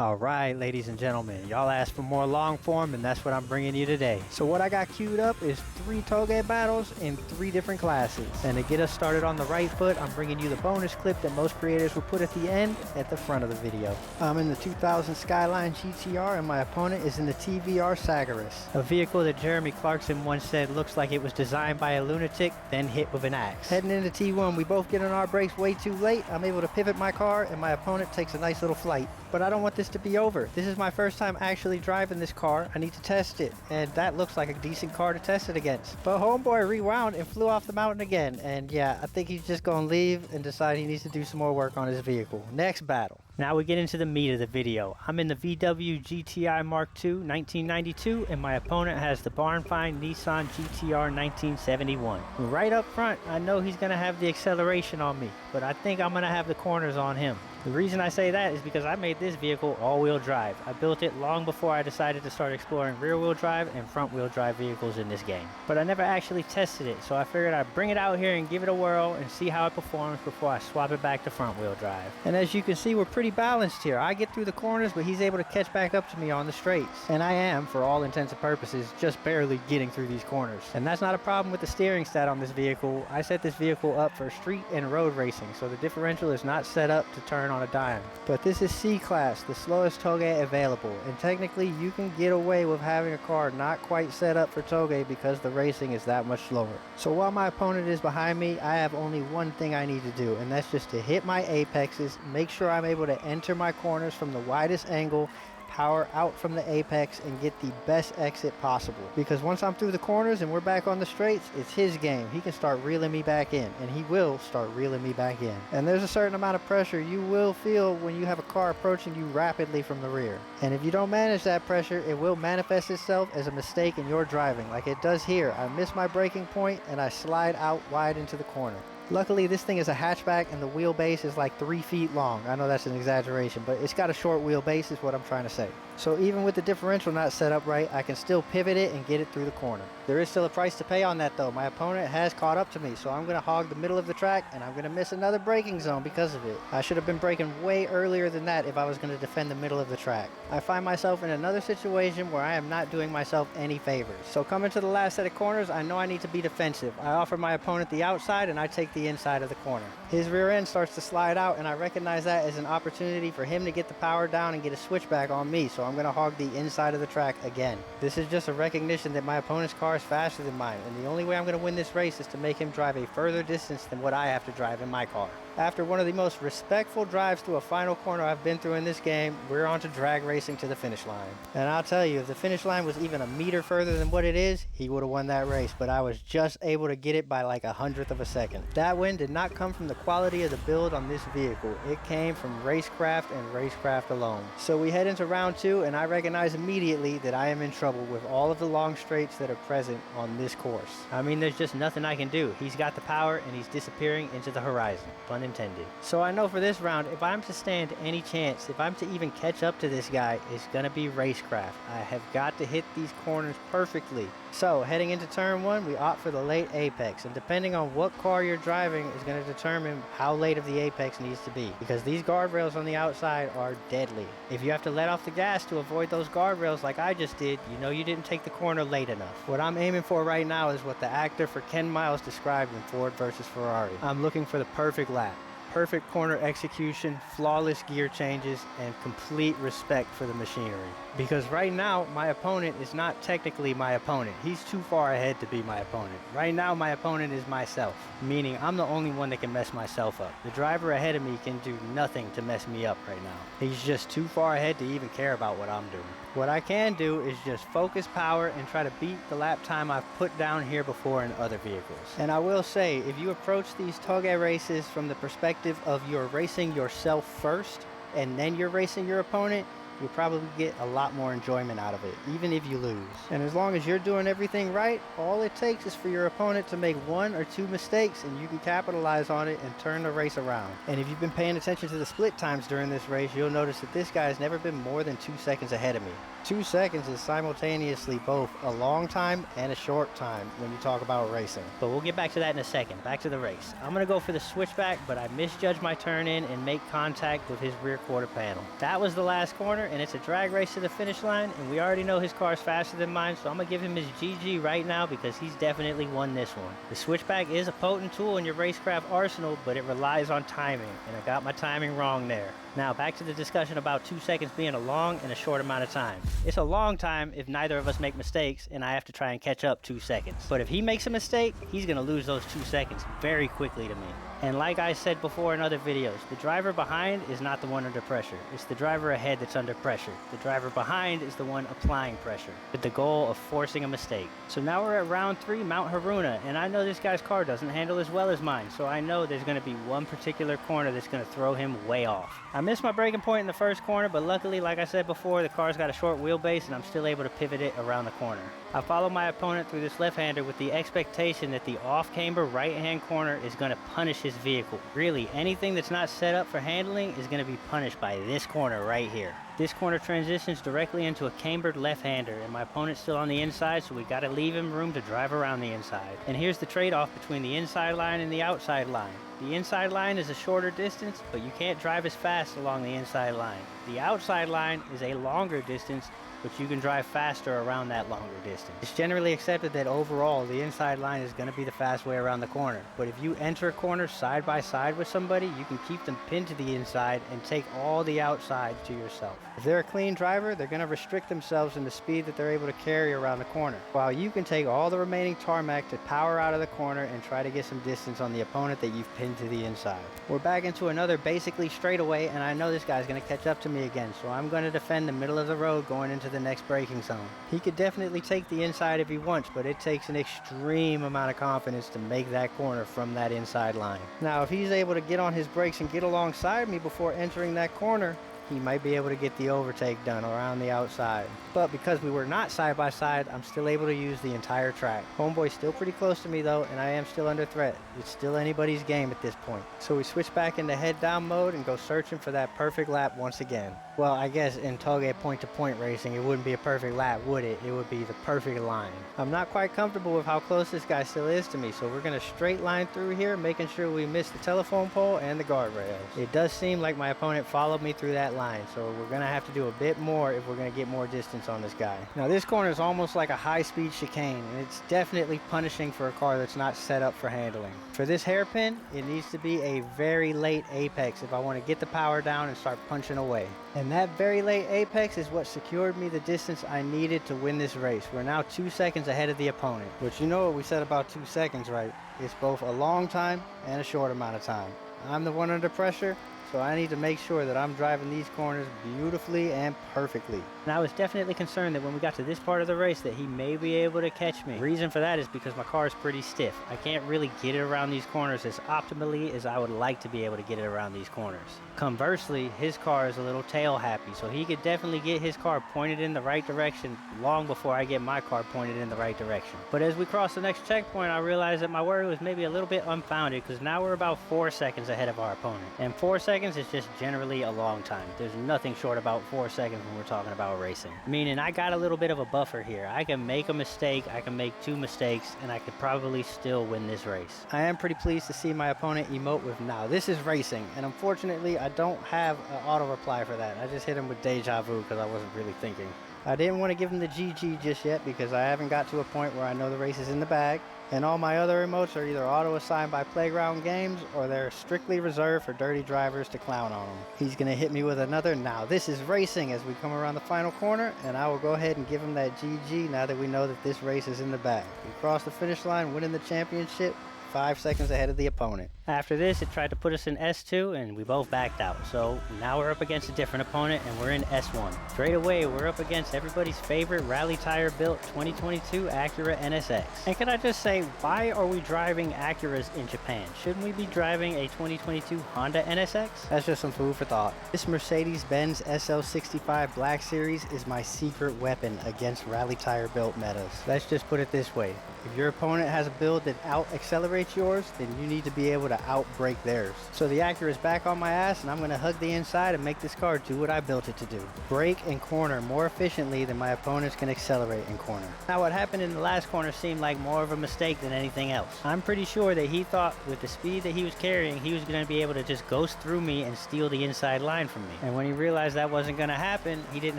Alright, ladies and gentlemen, y'all asked for more long form and that's what I'm bringing you today. So what I got queued up is 3 Touge battles in 3 different classes. And to get us started on the right foot, I'm bringing you the bonus clip that most creators will put at the end at the front of the video. I'm in the 2000 Skyline GT-R and my opponent is in the TVR Sagaris, a vehicle that Jeremy Clarkson once said looks like it was designed by a lunatic, then hit with an axe. Heading into T1, we both get on our brakes way too late. I'm able to pivot my car and my opponent takes a nice little flight. But I don't want this to be over. This is my first time actually driving this car. I need to test it, and that looks like a decent car to test it against. But homeboy rewound and flew off the mountain again, and yeah, I think he's just gonna leave and decide he needs to do some more work on his vehicle. Next battle. Now we get into the meat of the video. I'm in the VW GT-I Mark II 1992, and my opponent has the barn find Nissan GT-R 1971. Right up front, I know he's gonna have the acceleration on me, but I think I'm gonna have the corners on him. The reason I say that is because I made this vehicle all-wheel drive. I built it long before I decided to start exploring rear-wheel drive and front-wheel drive vehicles in this game. But I never actually tested it, so I figured I'd bring it out here and give it a whirl and see how it performs before I swap it back to front-wheel drive. And as you can see, we're pretty balanced here. I get through the corners, but he's able to catch back up to me on the straights. And I am, for all intents and purposes, just barely getting through these corners. And that's not a problem with the steering stat on this vehicle. I set this vehicle up for street and road racing, so the differential is not set up to turn on a dime. But this is C-Class, the slowest Touge available, and technically you can get away with having a car not quite set up for Touge because the racing is that much slower. So while my opponent is behind me, I have only one thing I need to do, and that's just to hit my apexes, make sure I'm able to enter my corners from the widest angle, power out from the apex, and get the best exit possible. Because once I'm through the corners and we're back on the straights, it's his game. He can start reeling me back in, and he will start reeling me back in. And there's a certain amount of pressure you will feel when you have a car approaching you rapidly from the rear. And if you don't manage that pressure, it will manifest itself as a mistake in your driving, like it does here. I miss my braking point and I slide out wide into the corner. Luckily, this thing is a hatchback and the wheelbase is like 3 feet long. I know that's an exaggeration, but it's got a short wheelbase is what I'm trying to say. So even with the differential not set up right, I can still pivot it and get it through the corner. There is still a price to pay on that though. My opponent has caught up to me, so I'm going to hog the middle of the track and I'm going to miss another braking zone because of it. I should have been braking way earlier than that if I was going to defend the middle of the track. I find myself in another situation where I am not doing myself any favors. So coming to the last set of corners, I know I need to be defensive. I offer my opponent the outside and I take the inside of the corner. His rear end starts to slide out and I recognize that as an opportunity for him to get the power down and get a switchback on me, so I'm going to hog the inside of the track again. This is just a recognition that my opponent's car is faster than mine, and the only way I'm going to win this race is to make him drive a further distance than what I have to drive in my car. After one of the most respectful drives through a final corner I've been through in this game, we're on to drag racing to the finish line. And I'll tell you, if the finish line was even a meter further than what it is, he would have won that race, but I was just able to get it by like 1/100 of a second. That win did not come from the quality of the build on this vehicle. It came from RaceCraft and RaceCraft alone. So we head into round 2 and I recognize immediately that I am in trouble with all of the long straights that are present on this course. I mean, there's just nothing I can do. He's got the power and he's disappearing into the horizon. Pun intended. So I know for this round, if I'm to stand any chance, if I'm to even catch up to this guy, it's gonna be RaceCraft. I have got to hit these corners perfectly. So heading into turn 1, we opt for the late apex, and depending on what car you're driving is going to determine how late of the apex needs to be, because these guardrails on the outside are deadly. If you have to let off the gas to avoid those guardrails like I just did, you know you didn't take the corner late enough. What I'm aiming for right now is what the actor for Ken Miles described in Ford vs. Ferrari. I'm looking for the perfect lap. Perfect corner execution, flawless gear changes, and complete respect for the machinery. Because right now, my opponent is not technically my opponent. He's too far ahead to be my opponent. Right now, my opponent is myself, meaning I'm the only one that can mess myself up. The driver ahead of me can do nothing to mess me up right now. He's just too far ahead to even care about what I'm doing. What I can do is just focus power and try to beat the lap time I've put down here before in other vehicles. And I will say, if you approach these Touge races from the perspective of you're racing yourself first and then you're racing your opponent, you'll probably get a lot more enjoyment out of it, even if you lose. And as long as you're doing everything right, all it takes is for your opponent to make 1 or 2 mistakes and you can capitalize on it and turn the race around. And if you've been paying attention to the split times during this race, you'll notice that this guy has never been more than 2 seconds ahead of me. 2 seconds is simultaneously both a long time and a short time when you talk about racing. But we'll get back to that in a second. Back to the race. I'm going to go for the switchback, but I misjudged my turn in and make contact with his rear quarter panel. That was the last corner, corner, and it's a drag race to the finish line, and we already know his car is faster than mine, so I'm gonna give him his GG right now because he's definitely won this one. The switchback is a potent tool in your RaceCraft arsenal, but it relies on timing, and I got my timing wrong there. Now back to the discussion about 2 seconds being a long and a short amount of time. It's a long time if neither of us make mistakes and I have to try and catch up 2 seconds. But if he makes a mistake, he's gonna lose those 2 seconds very quickly to me. And like I said before in other videos, the driver behind is not the one under pressure. It's the driver ahead that's under pressure. The driver behind is the one applying pressure with the goal of forcing a mistake. So now we're at round 3, Mount Haruna, and I know this guy's car doesn't handle as well as mine, so I know there's going to be one particular corner that's going to throw him way off. I missed my braking point in the first corner, but luckily, like I said before, the car's got a short wheelbase and I'm still able to pivot it around the corner. I follow my opponent through this left-hander with the expectation that the off-camber right-hand corner is going to punish his vehicle. Really, anything that's not set up for handling is going to be punished by this corner right here. This corner transitions directly into a cambered left-hander, and my opponent's still on the inside, so we got to leave him room to drive around the inside. And here's the trade-off between the inside line and the outside line. The inside line is a shorter distance, but you can't drive as fast along the inside line. The outside line is a longer distance, but you can drive faster around that longer distance. It's generally accepted that overall the inside line is going to be the fast way around the corner, but if you enter a corner side by side with somebody, you can keep them pinned to the inside and take all the outside to yourself. If they're a clean driver, they're going to restrict themselves in the speed that they're able to carry around the corner, while you can take all the remaining tarmac to power out of the corner and try to get some distance on the opponent that you've pinned to the inside. We're back into another basically straightaway, and I know this guy's going to catch up to me again, so I'm going to defend the middle of the road going into the next braking zone. He could definitely take the inside if he wants, but it takes an extreme amount of confidence to make that corner from that inside line. Now, if he's able to get on his brakes and get alongside me before entering that corner, he might be able to get the overtake done around the outside. But because we were not side by side, I'm still able to use the entire track. Homeboy's still pretty close to me though, and I am still under threat. It's still anybody's game at this point. So we switch back into head down mode and go searching for that perfect lap once again. Well, I guess in Touge point-to-point racing, it wouldn't be a perfect lap, would it? It would be the perfect line. I'm not quite comfortable with how close this guy still is to me, so we're going to straight line through here, making sure we miss the telephone pole and the guardrails. It does seem like my opponent followed me through that line, so we're going to have to do a bit more if we're going to get more distance on this guy. Now, this corner is almost like a high-speed chicane, and it's definitely punishing for a car that's not set up for handling. For this hairpin, it needs to be a very late apex if I want to get the power down and start punching away. And that very late apex is what secured me the distance I needed to win this race. We're now 2 seconds ahead of the opponent. But you know what we said about 2 seconds, right? It's both a long time and a short amount of time. I'm the one under pressure, so I need to make sure that I'm driving these corners beautifully and perfectly. And I was definitely concerned that when we got to this part of the race that he may be able to catch me. The reason for that is because my car is pretty stiff. I can't really get it around these corners as optimally as I would like to be able to get it around these corners. Conversely, his car is a little tail happy, so he could definitely get his car pointed in the right direction long before I get my car pointed in the right direction. But as we cross the next checkpoint, I realized that my worry was maybe a little bit unfounded because now we're about 4 seconds ahead of our opponent. And 4 seconds is just generally a long time. There's nothing short about 4 seconds when we're talking about racing. Meaning I got a little bit of a buffer here. I can make a mistake, I can make 2 mistakes, and I could probably still win this race. I am pretty pleased to see my opponent emote with "Now this is racing," and unfortunately I don't have an auto reply for that. I just hit him with deja vu because I wasn't really thinking. I didn't want to give him the GG just yet because I haven't got to a point where I know the race is in the bag. And all my other emotes are either auto-assigned by Playground Games or they're strictly reserved for dirty drivers to clown on them. He's going to hit me with another "Now this is racing" as we come around the final corner, and I will go ahead and give him that GG now that we know that this race is in the bag. We cross the finish line winning the championship 5 seconds ahead of the opponent. After this, it tried to put us in S2 and we both backed out. So now we're up against a different opponent and we're in S1. Straight away, we're up against everybody's favorite rally tire built 2022 Acura NSX. And can I just say, why are we driving Acuras in Japan? Shouldn't we be driving a 2022 Honda NSX? That's just some food for thought. This Mercedes-Benz SL65 Black Series is my secret weapon against rally tire built metas. Let's just put it this way. If your opponent has a build that out-accelerates yours, then you need to be able to out-brake theirs. So the Acura is back on my ass, and I'm going to hug the inside and make this car do what I built it to do. Brake and corner more efficiently than my opponents can accelerate and corner. Now what happened in the last corner seemed like more of a mistake than anything else. I'm pretty sure that he thought with the speed that he was carrying, he was going to be able to just ghost through me and steal the inside line from me. And when he realized that wasn't going to happen, he didn't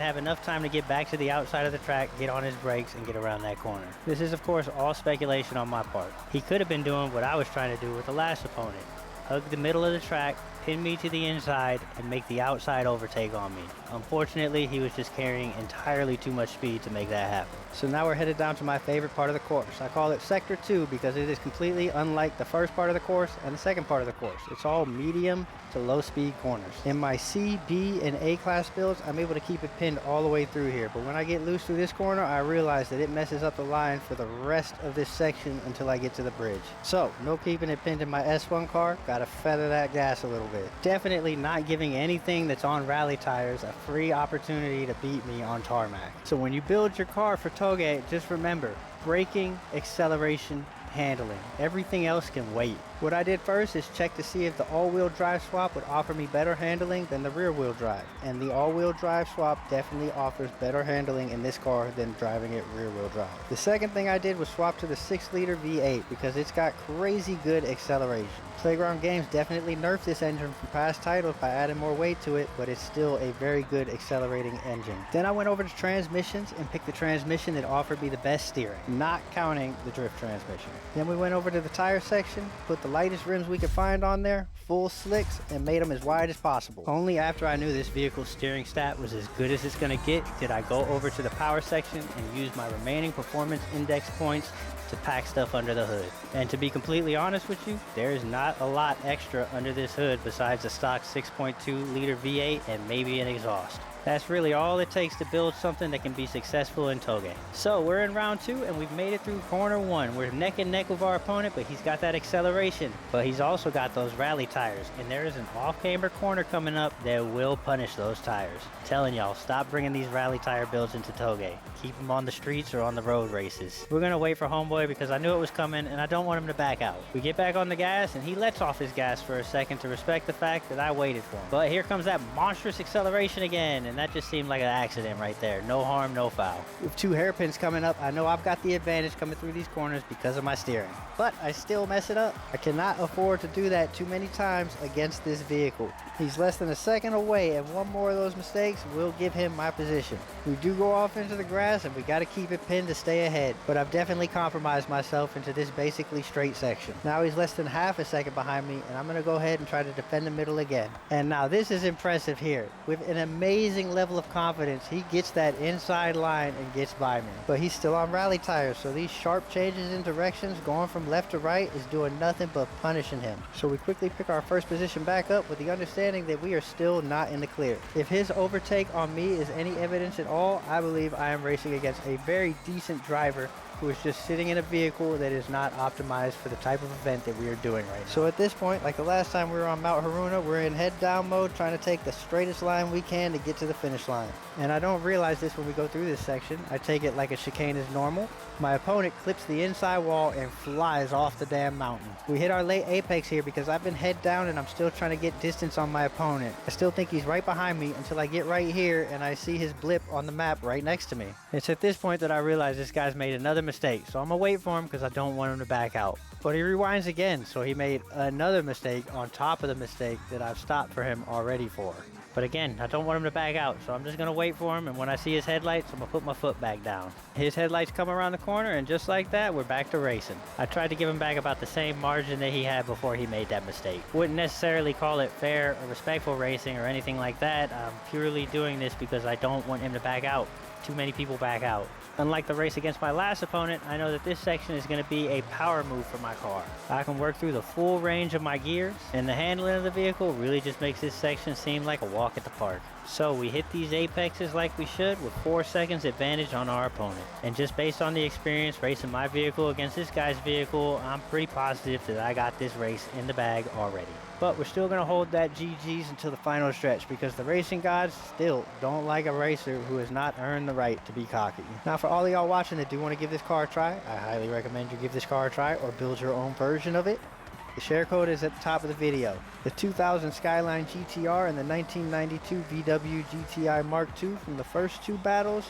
have enough time to get back to the outside of the track, get on his brakes, and get around that corner. This is of course all speculation on my part. He could have been doing what I was trying to do with the last opponent. Hug the middle of the track, pin me to the inside, and make the outside overtake on me. Unfortunately, he was just carrying entirely too much speed to make that happen. So now we're headed down to my favorite part of the course. I call it Sector 2 because it is completely unlike the first part of the course and the second part of the course. It's all medium to low speed corners. In my C, B, and A class builds, I'm able to keep it pinned all the way through here. But when I get loose through this corner, I realize that it messes up the line for the rest of this section until I get to the bridge. So, no keeping it pinned in my S1 car, gotta feather that gas a little bit. Definitely not giving anything that's on rally tires a free opportunity to beat me on tarmac. So when you build your car for Touge, just remember, braking, acceleration, handling. Everything else can wait. What I did first is check to see if the all-wheel drive swap would offer me better handling than the rear-wheel drive. And the all-wheel drive swap definitely offers better handling in this car than driving it rear-wheel drive. The second thing I did was swap to the 6-liter V8 because it's got crazy good acceleration. Playground Games definitely nerfed this engine from past titles by adding more weight to it, but it's still a very good accelerating engine. Then I went over to transmissions and picked the transmission that offered me the best steering, not counting the drift transmission. Then we went over to the tire section, put the lightest rims we could find on there, full slicks, and made them as wide as possible. Only after I knew this vehicle's steering stat was as good as it's gonna get did I go over to the power section and use my remaining performance index points to pack stuff under the hood. And to be completely honest with you, there is not a lot extra under this hood besides a stock 6.2 liter V8 and maybe an exhaust. That's really all it takes to build something that can be successful in Touge. So we're in round 2 and we've made it through corner 1. We're neck and neck with our opponent, but he's got that acceleration. But he's also got those rally tires. And there is an off-camber corner coming up that will punish those tires. I'm telling y'all, stop bringing these rally tire builds into Touge. Keep them on the streets or on the road races. We're gonna wait for homeboy because I knew it was coming and I don't want him to back out. We get back on the gas and he lets off his gas for a second to respect the fact that I waited for him. But here comes that monstrous acceleration again, and that just seemed like an accident right there. No harm, no foul. With 2 hairpins coming up, I know I've got the advantage coming through these corners because of my steering. But I still mess it up. I cannot afford to do that too many times against this vehicle. He's less than a second away, and one more of those mistakes will give him my position. We do go off into the grass, and we got to keep it pinned to stay ahead. But I've definitely compromised myself into this basically straight section. Now he's less than half a second behind me, and I'm going to go ahead and try to defend the middle again. And now this is impressive here. With an amazing level of confidence, he gets that inside line and gets by me. But he's still on rally tires, so these sharp changes in directions going from left to right is doing nothing but punishing him. So we quickly pick our first position back up with the understanding that we are still not in the clear. If his overtake on me is any evidence at all, I believe I am racing against a very decent driver who is just sitting in a vehicle that is not optimized for the type of event that we are doing right now. So at this point, like the last time we were on Mount Haruna, we're in head down mode trying to take the straightest line we can to get to the finish line. And I don't realize this when we go through this section. I take it like a chicane is normal. My opponent clips the inside wall and flies off the damn mountain. We hit our late apex here because I've been head down and I'm still trying to get distance on my opponent. I still think he's right behind me until I get right here and I see his blip on the map right next to me. It's at this point that I realize this guy's made another mistake, so I'm gonna wait for him because I don't want him to back out. But he rewinds again, so he made another mistake on top of the mistake that I've stopped for him already for. But again, I don't want him to back out, so I'm just gonna wait for him, and when I see his headlights, I'm gonna put my foot back down. His headlights come around the corner, and just like that, we're back to racing. I tried to give him back about the same margin that he had before he made that mistake. Wouldn't necessarily call it fair or respectful racing or anything like that. I'm purely doing this because I don't want him to back out. Too many people back out. Unlike the race against my last opponent, I know that this section is going to be a power move for my car. I can work through the full range of my gears, and the handling of the vehicle really just makes this section seem like a walk walk at the park. So we hit these apexes like we should with 4 seconds advantage on our opponent. And just based on the experience racing my vehicle against this guy's vehicle, I'm pretty positive that I got this race in the bag already. But we're still going to hold that GG's until the final stretch because the racing gods still don't like a racer who has not earned the right to be cocky. Now for all of y'all watching that do want to give this car a try, I highly recommend you give this car a try or build your own version of it. The share code is at the top of the video. The 2000 Skyline GT-R and the 1992 VW GT-I Mark II from the first 2 battles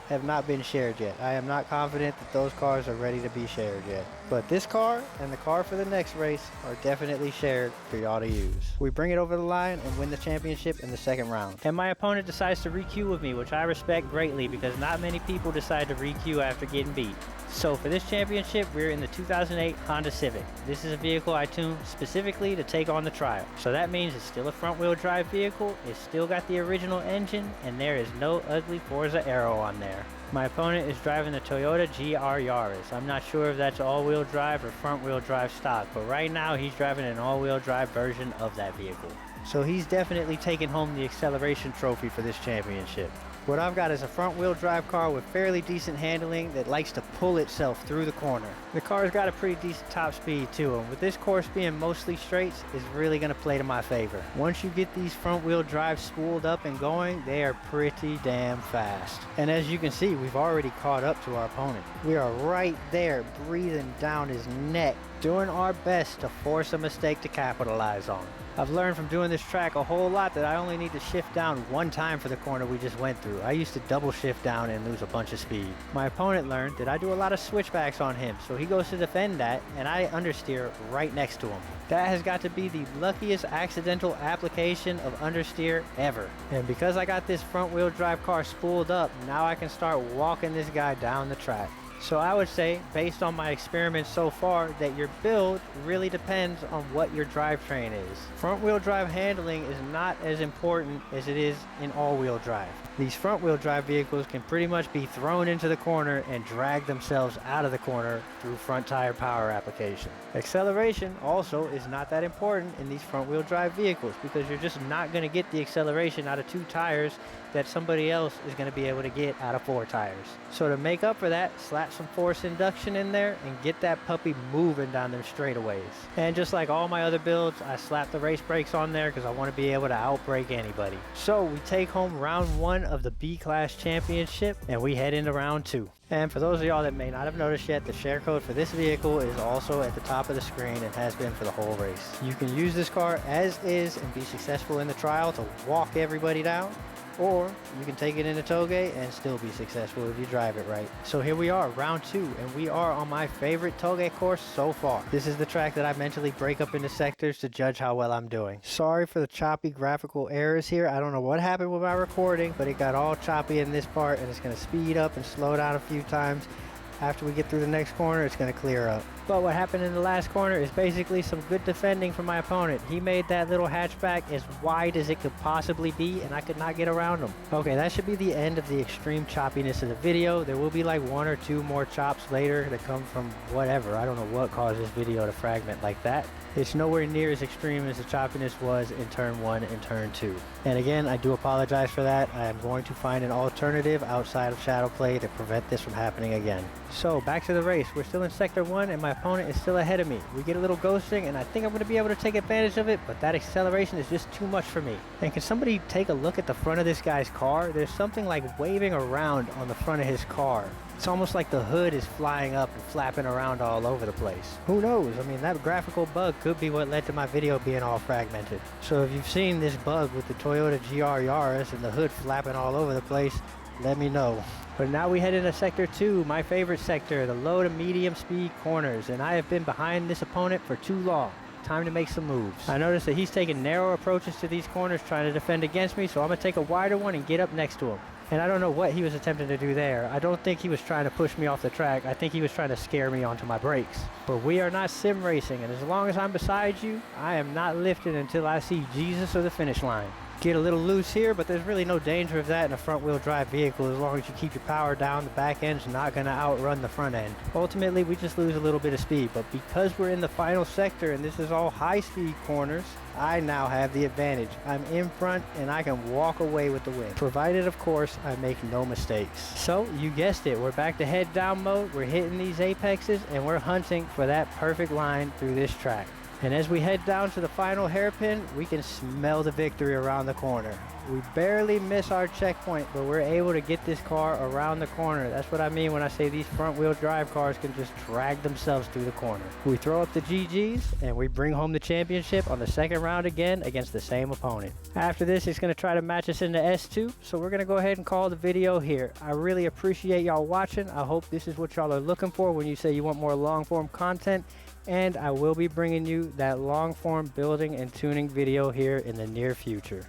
have not been shared yet. I am not confident that those cars are ready to be shared yet. But this car and the car for the next race are definitely shared for y'all to use. We bring it over the line and win the championship in the second round. And my opponent decides to re-queue with me, which I respect greatly because not many people decide to re-queue after getting beat. So for this championship, we're in the 2008 Honda Civic. This is a vehicle I tuned specifically to take on the trial. So that means it's still a front wheel drive vehicle, it's still got the original engine, and there is no ugly Forza Aero on there. My opponent is driving the Toyota GR Yaris. I'm not sure if that's all-wheel drive or front-wheel drive stock, but right now he's driving an all-wheel drive version of that vehicle. So he's definitely taking home the acceleration trophy for this championship. What I've got is a front-wheel drive car with fairly decent handling that likes to pull itself through the corner. The car's got a pretty decent top speed too, and with this course being mostly straights, it's really going to play to my favor. Once you get these front-wheel drives spooled up and going, they are pretty damn fast. And as you can see, we've already caught up to our opponent. We are right there, breathing down his neck, doing our best to force a mistake to capitalize on. I've learned from doing this track a whole lot that I only need to shift down 1 time for the corner we just went through. I used to double shift down and lose a bunch of speed. My opponent learned that I do a lot of switchbacks on him, so he goes to defend that and I understeer right next to him. That has got to be the luckiest accidental application of understeer ever. And because I got this front wheel drive car spooled up, now I can start walking this guy down the track. So I would say, based on my experiments so far, that your build really depends on what your drivetrain is. Front wheel drive handling is not as important as it is in all-wheel drive. These front wheel drive vehicles can pretty much be thrown into the corner and drag themselves out of the corner through front tire power application. Acceleration also is not that important in these front wheel drive vehicles because you're just not going to get the acceleration out of 2 tires that somebody else is going to be able to get out of 4 tires. So to make up for that, slap some force induction in there and get that puppy moving down them straightaways. And just like all my other builds, I slap the race brakes on there because I want to be able to outbrake anybody. So we take home round 1 of the B-Class Championship and we head into round 2. And for those of y'all that may not have noticed yet, the share code for this vehicle is also at the top of the screen and has been for the whole race. You can use this car as is and be successful in the trial to walk everybody down, or you can take it into Touge and still be successful if you drive it right. So here we are, round 2, and we are on my favorite Touge course so far. This is the track that I mentally break up into sectors to judge how well I'm doing. Sorry for the choppy graphical errors here. I don't know what happened with my recording, but it got all choppy in this part, and it's going to speed up and slow down a few times. After we get through the next corner, it's going to clear up. But what happened in the last corner is basically some good defending from my opponent. He made that little hatchback as wide as it could possibly be, and I could not get around him. Okay, that should be the end of the extreme choppiness of the video. There will be like 1 or 2 more chops later that come from whatever. I don't know what caused this video to fragment like that. It's nowhere near as extreme as the choppiness was in turn 1 and turn 2. And again, I do apologize for that. I am going to find an alternative outside of shadow play to prevent this from happening again. So back to the race. We're still in sector 1 and my opponent is still ahead of me. We get a little ghosting and I think I'm going to be able to take advantage of it, but that acceleration is just too much for me. And can somebody take a look at the front of this guy's car? There's something like waving around on the front of his car. It's almost like the hood is flying up and flapping around all over the place. Who knows? I mean, that graphical bug could be what led to my video being all fragmented. So if you've seen this bug with the Toyota GR Yaris and the hood flapping all over the place, let me know. But now we head into sector 2, my favorite sector, the low to medium speed corners, and I have been behind this opponent for too long. Time to make some moves. I noticed that he's taking narrow approaches to these corners trying to defend against me, so I'm going to take a wider one and get up next to him. And I don't know what he was attempting to do there. I don't think he was trying to push me off the track. I think he was trying to scare me onto my brakes. But we are not sim racing, and as long as I'm beside you, I am not lifting until I see Jesus or the finish line. Get a little loose here, but there's really no danger of that in a front wheel drive vehicle as long as you keep your power down. The back end's not going to outrun the front end. Ultimately, we just lose a little bit of speed, but because we're in the final sector and this is all high speed corners, I now have the advantage. I'm in front and I can walk away with the win, provided of course I make no mistakes. So you guessed it, we're back to head down mode. We're hitting these apexes and we're hunting for that perfect line through this track. And as we head down to the final hairpin, we can smell the victory around the corner. We barely miss our checkpoint, but we're able to get this car around the corner. That's what I mean when I say these front wheel drive cars can just drag themselves through the corner. We throw up the GGs and we bring home the championship on the second round again against the same opponent. After this, he's going to try to match us into S2, so we're going to go ahead and call the video here. I really appreciate y'all watching. I hope this is what y'all are looking for when you say you want more long form content. And I will be bringing you that long form building and tuning video here in the near future.